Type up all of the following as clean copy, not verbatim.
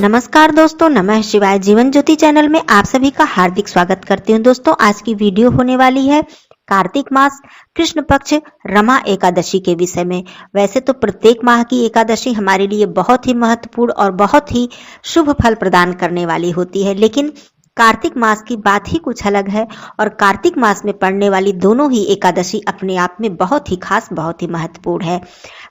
नमस्कार दोस्तों, नमः शिवाय। जीवन ज्योति चैनल में आप सभी का हार्दिक स्वागत करती हूँ। दोस्तों, आज की वीडियो होने वाली है कार्तिक मास कृष्ण पक्ष रमा एकादशी के विषय में। वैसे तो प्रत्येक माह की एकादशी हमारे लिए बहुत ही महत्वपूर्ण और बहुत ही शुभ फल प्रदान करने वाली होती है, लेकिन कार्तिक मास की बात ही कुछ अलग है और कार्तिक मास में पड़ने वाली दोनों ही एकादशी अपने आप में बहुत ही खास, बहुत ही महत्वपूर्ण है।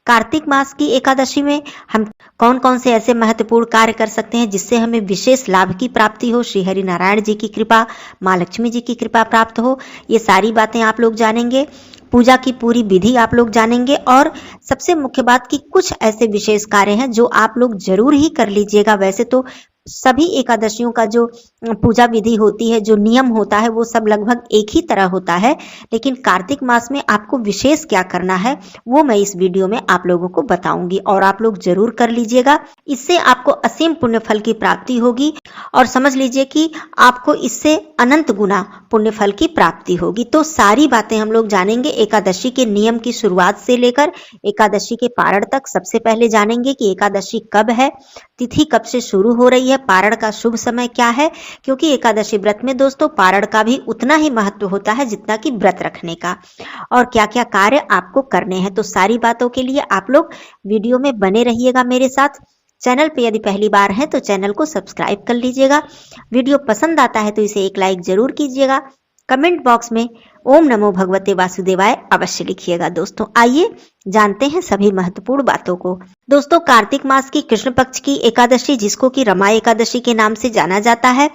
कार्तिक मास की एकादशी में हम कौन कौन से ऐसे महत्वपूर्ण कार्य कर सकते हैं जिससे हमें विशेष लाभ की प्राप्ति हो, श्री हरि नारायण जी की कृपा, माँ लक्ष्मी जी की कृपा प्राप्त हो, ये सारी बातें आप लोग जानेंगे। पूजा की पूरी विधि आप लोग जानेंगे और सबसे मुख्य बात कि कुछ ऐसे विशेष कार्य हैं जो आप लोग जरूर ही कर लीजिएगा। वैसे तो सभी एकादशियों का जो पूजा विधि होती है, जो नियम होता है, वो सब लगभग एक ही तरह होता है, लेकिन कार्तिक मास में आपको विशेष क्या करना है वो मैं इस वीडियो में आप लोगों को बताऊंगी और आप लोग जरूर कर लीजिएगा। इससे आपको असीम पुण्य फल की प्राप्ति होगी और समझ लीजिए कि आपको इससे अनंत गुना पुण्य फल की प्राप्ति होगी। तो सारी बातें हम लोग जानेंगे, एकादशी के नियम की शुरुआत से लेकर एकादशी के पारण तक। सबसे पहले जानेंगे कि एकादशी कब है, तिथि कब से शुरू हो रही है, पारण का शुभ समय क्या है, क्योंकि एकादशी व्रत में दोस्तों पारण का भी उतना ही महत्व होता है जितना कि व्रत रखने का, और क्या क्या कार्य आपको करने हैं। तो सारी बातों के लिए आप लोग वीडियो में बने रहिएगा मेरे साथ। चैनल पे यदि पहली बार है तो चैनल को सब्सक्राइब कर लीजिएगा। वीडियो पसंद आता है तो इसे एक लाइक जरूर कीजिएगा। कमेंट बॉक्स में ओम नमो भगवते वासुदेवाय अवश्य लिखिएगा। दोस्तों, आइए जानते हैं सभी महत्वपूर्ण बातों को। दोस्तों, कार्तिक मास की कृष्ण पक्ष की एकादशी, जिसको कि रमा एकादशी के नाम से जाना जाता है,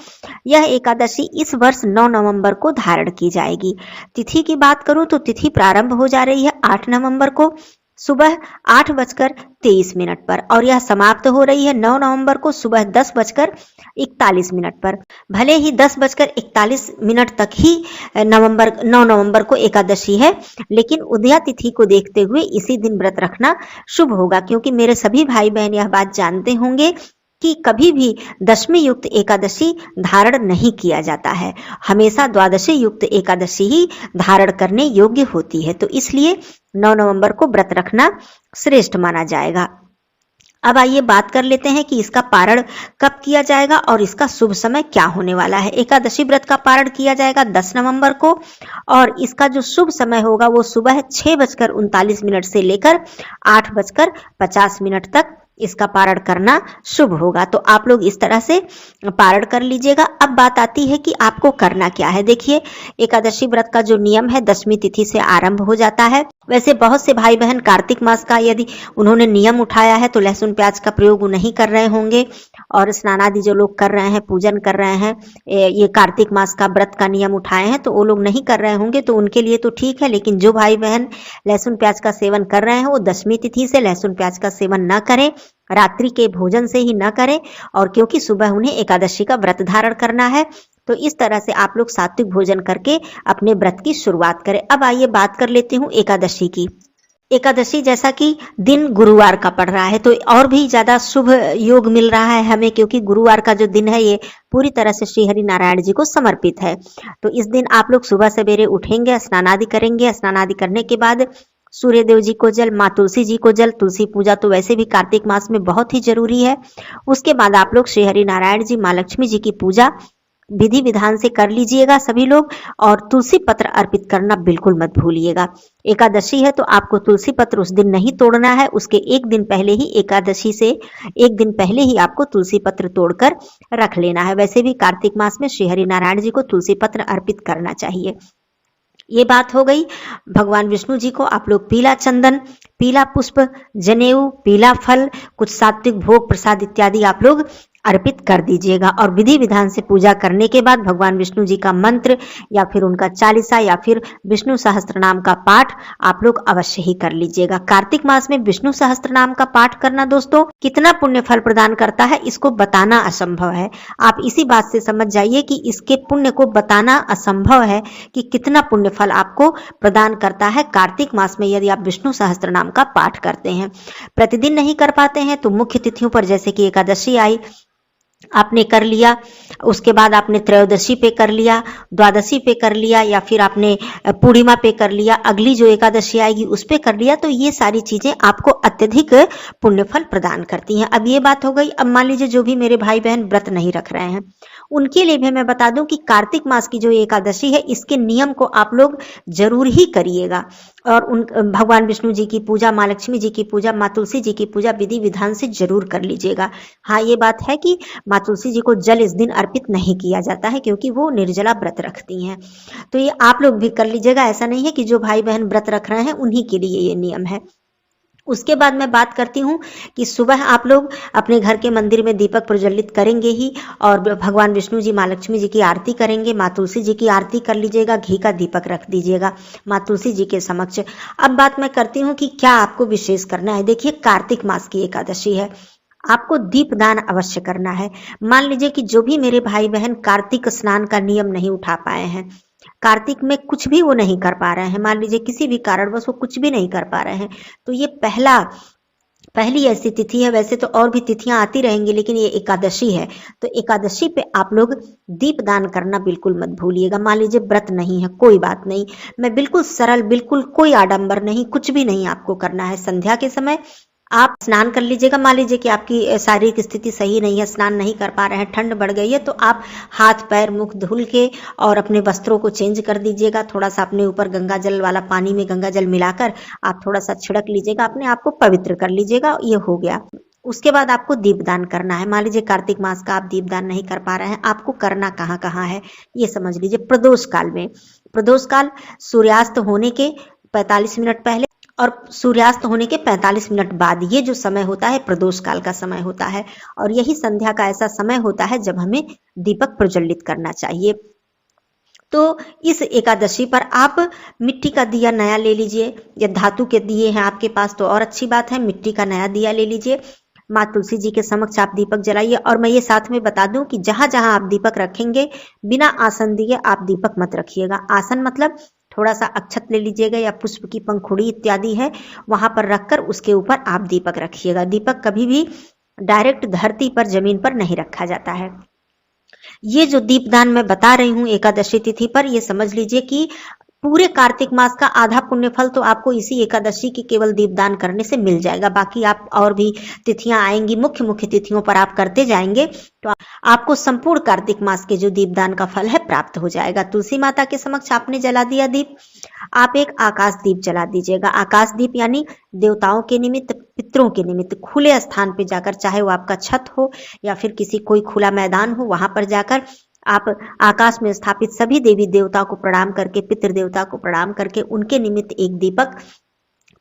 यह एकादशी इस वर्ष 9 नवंबर को धारण की जाएगी। तिथि की बात करूं तो तिथि प्रारंभ हो जा रही है 8 नवंबर को सुबह 8:23 पर और यह समाप्त हो रही है 9 नवंबर को सुबह 10:41 पर। भले ही 10:41 तक ही 9 नवंबर को एकादशी है, लेकिन उदया तिथि को देखते हुए इसी दिन व्रत रखना शुभ होगा, क्योंकि मेरे सभी भाई बहन यह बात जानते होंगे कि कभी भी दशमी युक्त एकादशी धारण नहीं किया जाता है, हमेशा द्वादशी युक्त एकादशी ही धारण करने योग्य होती है। तो इसलिए 9 नवंबर को व्रत रखना श्रेष्ठ माना जाएगा। अब आइए बात कर लेते हैं कि इसका पारण कब किया जाएगा और इसका शुभ समय क्या होने वाला है। एकादशी व्रत का पारण किया जाएगा 10 नवंबर को और इसका जो शुभ समय होगा वो सुबह 6:39 से लेकर 8:50 तक इसका पारण करना शुभ होगा। तो आप लोग इस तरह से पारण कर लीजिएगा। अब बात आती है कि आपको करना क्या है। देखिए, एकादशी व्रत का जो नियम है दशमी तिथि से आरंभ हो जाता है। वैसे बहुत से भाई बहन कार्तिक मास का यदि उन्होंने नियम उठाया है तो लहसुन प्याज का प्रयोग नहीं कर रहे होंगे, और स्नान आदि जो लोग कर रहे हैं, पूजन कर रहे हैं, ये कार्तिक मास का व्रत का नियम उठाए हैं तो वो लोग नहीं कर रहे होंगे, तो उनके लिए तो ठीक है। लेकिन जो भाई बहन लहसुन प्याज का सेवन कर रहे हैं वो दशमी तिथि से लहसुन प्याज का सेवन न करें, रात्रि के भोजन से ही न करें, और क्योंकि सुबह उन्हें एकादशी का व्रत धारण करना है तो इस तरह से आप लोग सात्विक भोजन करके अपने व्रत की शुरुआत करें। अब आइए बात कर लेती हूँ एकादशी की। एकादशी जैसा कि दिन गुरुवार का पड़ रहा है तो और भी ज्यादा शुभ योग मिल रहा है हमें, क्योंकि गुरुवार का जो दिन है ये पूरी तरह से श्री हरि नारायण जी को समर्पित है। तो इस दिन आप लोग सुबह सवेरे उठेंगे, स्नान आदि करेंगे। स्नान आदि करने के बाद सूर्य देव जी को जल, माँ तुलसी जी को जल, तुलसी पूजा तो वैसे भी कार्तिक मास में बहुत ही जरूरी है। उसके बाद आप लोग श्री हरि नारायण जी, माँ लक्ष्मी जी की पूजा विधि विधान से कर लीजिएगा सभी लोग, और तुलसी पत्र अर्पित करना बिल्कुल मत भूलिएगा। एकादशी है तो आपको तुलसी पत्र उस दिन नहीं तोड़ना है, उसके एक दिन पहले ही, एकादशी से एक दिन पहले ही आपको तुलसी पत्र तोड़कर रख लेना है। वैसे भी कार्तिक मास में श्री हरि नारायण जी को तुलसी पत्र अर्पित करना चाहिए। ये बात हो गई। भगवान विष्णु जी को आप लोग पीला चंदन, पीला पुष्प, जनेऊ, पीला फल, कुछ सात्विक भोग प्रसाद इत्यादि आप लोग अर्पित कर दीजिएगा। और विधि विधान से पूजा करने के बाद भगवान विष्णु जी का मंत्र या फिर उनका चालीसा या फिर विष्णु सहस्त्र नाम का पाठ आप लोग अवश्य ही कर लीजिएगा। कार्तिक मास में विष्णु सहस्त्र नाम का पाठ करना दोस्तों कितना पुण्य फल प्रदान करता है इसको बताना असंभव है। आप इसी बात से समझ जाइए कि इसके पुण्य को बताना असंभव है कि कितना पुण्य फल आपको प्रदान करता है कार्तिक मास में यदि आप विष्णु सहस्त्र नाम का पाठ करते हैं। प्रतिदिन नहीं कर पाते हैं तो मुख्य तिथियों पर, जैसे कि एकादशी आई आपने कर लिया, उसके बाद आपने त्रयोदशी पे कर लिया, द्वादशी पे कर लिया, या फिर आपने पूर्णिमा पे कर लिया, अगली जो एकादशी आएगी उस पे कर लिया, तो ये सारी चीजें आपको अत्यधिक पुण्यफल प्रदान करती हैं। अब ये बात हो गई। अब मान लीजिए जो भी मेरे भाई बहन व्रत नहीं रख रहे हैं, उनके लिए भी मैं बता दूं कि कार्तिक मास की जो एकादशी है, इसके नियम को आप लोग जरूर ही करिएगा। और उन भगवान विष्णु जी की पूजा, माँ लक्ष्मी जी की पूजा, माँ तुलसी जी की पूजा विधि विधान से जरूर कर लीजिएगा। हाँ, ये बात है कि माँ तुलसी जी को जल इस दिन अर्पित नहीं किया जाता है, क्योंकि वो निर्जला व्रत रखती हैं। तो ये आप लोग भी कर लीजिएगा। ऐसा नहीं है कि जो भाई बहन व्रत रख रहे हैं उन्हीं के लिए ये नियम है। उसके बाद मैं बात करती हूँ कि सुबह आप लोग अपने घर के मंदिर में दीपक प्रज्वलित करेंगे ही, और भगवान विष्णु जी, माँ लक्ष्मी जी की आरती करेंगे। माँ तुलसी जी की आरती कर लीजिएगा, घी का दीपक रख दीजिएगा माँ तुलसी जी के समक्ष। अब बात मैं करती हूँ कि क्या आपको विशेष करना है। देखिए, कार्तिक मास की एकादशी है, आपको दीपदान अवश्य करना है। मान लीजिए कि जो भी मेरे भाई बहन कार्तिक स्नान का नियम नहीं उठा पाए हैं, कार्तिक में कुछ भी वो नहीं कर पा रहे हैं, मान लीजिए किसी भी कारणवश वो कुछ भी नहीं कर पा रहे हैं, तो ये पहली ऐसी तिथि है। वैसे तो और भी तिथियां आती रहेंगी, लेकिन ये एकादशी है, तो एकादशी पे आप लोग दीप दान करना बिल्कुल मत भूलिएगा। मान लीजिए व्रत नहीं है, कोई बात नहीं, मैं बिल्कुल सरल, बिल्कुल कोई आडंबर नहीं, कुछ भी नहीं आपको करना है। संध्या के समय आप स्नान कर लीजिएगा। मान लीजिए कि आपकी शारीरिक स्थिति सही नहीं है, स्नान नहीं कर पा रहे हैं, ठंड बढ़ गई है, तो आप हाथ पैर मुख धुल के और अपने वस्त्रों को चेंज कर दीजिएगा। थोड़ा सा अपने ऊपर गंगा जल वाला पानी में गंगा जल मिलाकर आप थोड़ा सा छिड़क लीजिएगा, अपने आप को पवित्र कर लीजिएगा। ये हो गया। उसके बाद आपको दीपदान करना है। मान लीजिए कार्तिक मास का आप दीपदान नहीं कर पा रहे हैं, आपको करना कहाँ कहाँ है ये समझ लीजिए। प्रदोष काल में, प्रदोष काल सूर्यास्त होने के 45 मिनट पहले और सूर्यास्त होने के 45 मिनट बाद, ये जो समय होता है प्रदोष काल का समय होता है, और यही संध्या का ऐसा समय होता है जब हमें दीपक प्रज्वलित करना चाहिए। तो इस एकादशी पर आप मिट्टी का दिया नया ले लीजिए, या धातु के दिए हैं आपके पास तो और अच्छी बात है, मिट्टी का नया दिया ले लीजिए। माँ तुलसी जी के समक्ष आप दीपक जलाइए। और मैं ये साथ में बता दूं कि जहां जहां आप दीपक रखेंगे, बिना आसन दिए आप दीपक मत रखिएगा। आसन मतलब थोड़ा सा अक्षत ले लीजिएगा, या पुष्प की पंखुड़ी इत्यादि है, वहां पर रखकर उसके ऊपर आप दीपक रखिएगा। दीपक कभी भी डायरेक्ट धरती पर, जमीन पर नहीं रखा जाता है। ये जो दीपदान मैं बता रही हूँ एकादशी तिथि पर, ये समझ लीजिए कि पूरे कार्तिक मास का आधा पुण्य फल तो आपको इसी एकादशी की केवल दीपदान करने से मिल जाएगा। बाकी आप और भी तिथियां आएंगी, मुख्य मुख्य तिथियों पर आप करते जाएंगे तो आपको संपूर्ण कार्तिक मास के जो दीपदान का फल है प्राप्त हो जाएगा। तुलसी माता के समक्ष आपने जला दिया दीप, आप एक आकाश दीप जला दीजिएगा। आकाश दीप यानी देवताओं के निमित्त, पितरों के निमित्त खुले स्थान पे जाकर, चाहे वो आपका छत हो या फिर किसी कोई खुला मैदान हो, वहां पर जाकर आप आकाश में स्थापित सभी देवी देवताओं को प्रणाम करके, पितृ देवता को प्रणाम करके उनके निमित्त एक दीपक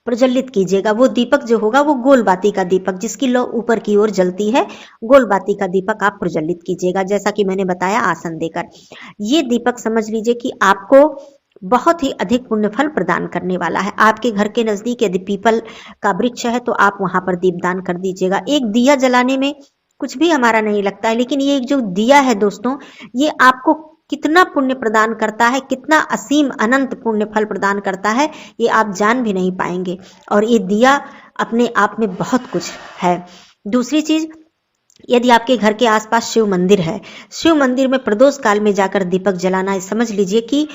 प्रज्वलित कीजिएगा। वो दीपक जो होगा वो गोल बाती का दीपक, जिसकी लौ ऊपर की ओर जलती है, गोल बाती का दीपक आप प्रज्वलित कीजिएगा, जैसा कि मैंने बताया आसन देकर। ये दीपक समझ लीजिए कि आपको बहुत ही अधिक पुण्य फल प्रदान करने वाला है। आपके घर के नजदीक यदि पीपल का वृक्ष है तो आप वहां पर दीपदान कर दीजिएगा। एक दिया जलाने में कुछ भी हमारा नहीं लगता है, लेकिन ये जो दिया है दोस्तों, ये आपको कितना पुण्य प्रदान करता है, कितना असीम अनंत पुण्य फल प्रदान करता है, ये आप जान भी नहीं पाएंगे। और ये दिया अपने आप में बहुत कुछ है। दूसरी चीज, यदि आपके घर के आसपास शिव मंदिर है, शिव मंदिर में प्रदोष काल में जाकर दीपक जलाना, समझ लीजिए कि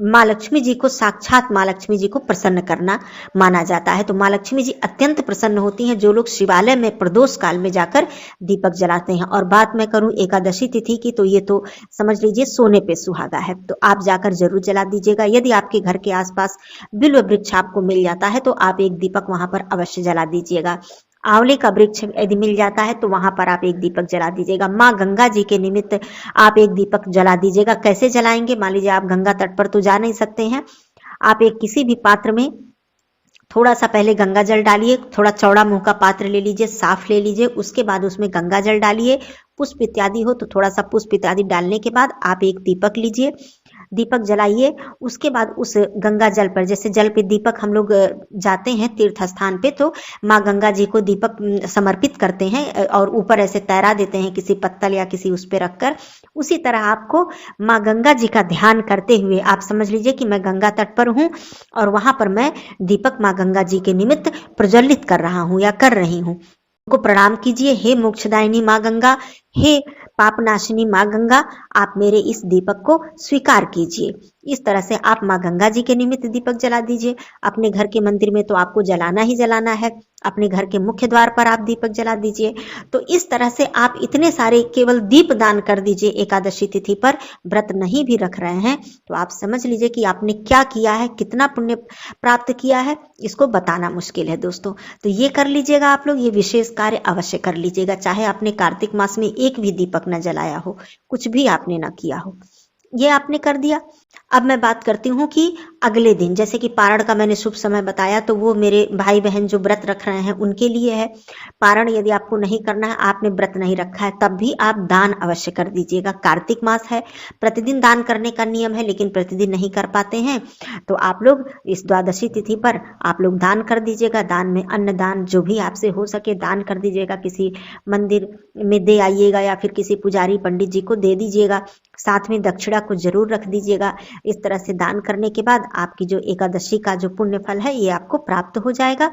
माँ लक्ष्मी जी को, साक्षात माँ लक्ष्मी जी को प्रसन्न करना माना जाता है। तो माँ लक्ष्मी जी अत्यंत प्रसन्न होती हैं जो लोग शिवालय में प्रदोष काल में जाकर दीपक जलाते हैं। और बात मैं करूं एकादशी तिथि की, तो ये तो समझ लीजिए सोने पे सुहागा है, तो आप जाकर जरूर जला दीजिएगा। यदि आपके घर के आसपास बिल्व वृक्ष आपको मिल जाता है तो आप एक दीपक वहां पर अवश्य जला दीजिएगा। आंवले का वृक्ष यदि मिल जाता है तो वहां पर आप एक दीपक जला दीजिएगा। माँ गंगा जी के निमित्त आप एक दीपक जला दीजिएगा। कैसे जलाएंगे? मान लीजिए आप गंगा तट पर तो जा नहीं सकते हैं, आप एक किसी भी पात्र में थोड़ा सा पहले गंगा जल डालिए, थोड़ा चौड़ा मुंह का पात्र ले लीजिए, साफ ले लीजिए, उसके बाद उसमें गंगा जल डालिए। पुष्प इत्यादि हो तो थोड़ा सा पुष्प इत्यादि डालने के बाद आप एक दीपक लीजिए, दीपक जलाइए। उसके बाद उस गंगा जल पर, जैसे जल पे दीपक हम लोग जाते हैं तीर्थ स्थान पे तो माँ गंगा जी को दीपक समर्पित करते हैं और ऊपर ऐसे तैरा देते हैं किसी पत्तल या किसी उस पे रखकर। उसी तरह आपको माँ गंगा जी का ध्यान करते हुए आप समझ लीजिए कि मैं गंगा तट पर हूँ और वहां पर मैं दीपक माँ गंगा जी के निमित्त प्रज्वलित कर रहा हूँ या कर रही हूँ। को प्रणाम कीजिए, हे मोक्षदायिनी माँ गंगा, हे पापनाशिनी माँ गंगा, आप मेरे इस दीपक को स्वीकार कीजिए। इस तरह से आप माँ गंगा जी के निमित्त दीपक जला दीजिए। अपने घर के मंदिर में तो आपको जलाना ही जलाना है, अपने घर के मुख्य द्वार पर आप दीपक जला दीजिए। तो इस तरह से आप इतने सारे केवल दीप दान कर दीजिए एकादशी तिथि पर। व्रत नहीं भी रख रहे हैं तो आप समझ लीजिए कि आपने क्या किया है, कितना पुण्य प्राप्त किया है, इसको बताना मुश्किल है दोस्तों। तो ये कर लीजिएगा आप लोग, ये विशेष कार्य अवश्य कर लीजिएगा, चाहे आपने कार्तिक मास में एक भी दीपक न जलाया हो, कुछ भी आपने न किया हो, ये आपने कर दिया। अब मैं बात करती हूँ कि अगले दिन, जैसे कि पारण का मैंने शुभ समय बताया, तो वो मेरे भाई बहन जो व्रत रख रहे हैं उनके लिए है। पारण यदि आपको नहीं करना है, आपने व्रत नहीं रखा है, तब भी आप दान अवश्य कर दीजिएगा। कार्तिक मास है, प्रतिदिन दान करने का नियम है, लेकिन प्रतिदिन नहीं कर पाते हैं तो आप लोग इस द्वादशी तिथि पर आप लोग दान कर दीजिएगा। दान में अन्न दान जो भी आपसे हो सके दान कर दीजिएगा। किसी मंदिर में दे आइएगा या फिर किसी पुजारी पंडित जी को दे दीजिएगा। साथ में दक्षिणा को जरूर रख दीजिएगा। इस तरह से दान करने के बाद आपकी जो एकादशी का जो पुण्य फल है ये आपको प्राप्त हो जाएगा।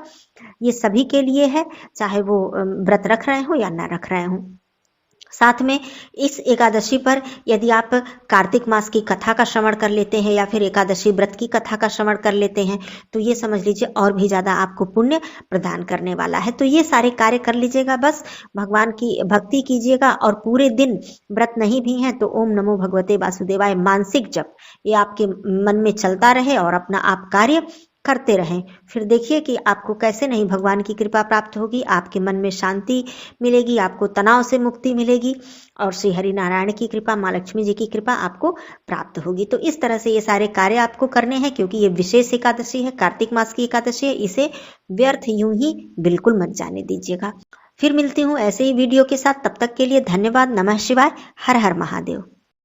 ये सभी के लिए है, चाहे वो व्रत रख रहे हो या ना रख रहे हो। साथ में इस एकादशी पर यदि आप कार्तिक मास की कथा का श्रवण कर लेते हैं या फिर एकादशी व्रत की कथा का श्रवण कर लेते हैं तो ये समझ लीजिए और भी ज्यादा आपको पुण्य प्रदान करने वाला है। तो ये सारे कार्य कर लीजिएगा, बस भगवान की भक्ति कीजिएगा और पूरे दिन व्रत नहीं भी है तो ओम नमो भगवते वासुदेवाय मानसिक जप ये आपके मन में चलता रहे और अपना आप कार्य करते रहें। फिर देखिए कि आपको कैसे नहीं भगवान की कृपा प्राप्त होगी, आपके मन में शांति मिलेगी, आपको तनाव से मुक्ति मिलेगी और श्री हरि नारायण की कृपा, माँ लक्ष्मी जी की कृपा आपको प्राप्त होगी। तो इस तरह से ये सारे कार्य आपको करने हैं, क्योंकि ये विशेष एकादशी है, कार्तिक मास की एकादशी है, इसे व्यर्थ यूं ही बिल्कुल मत जाने दीजिएगा। फिर मिलती हूँ ऐसे ही वीडियो के साथ, तब तक के लिए धन्यवाद। नमः शिवाय, हर हर महादेव।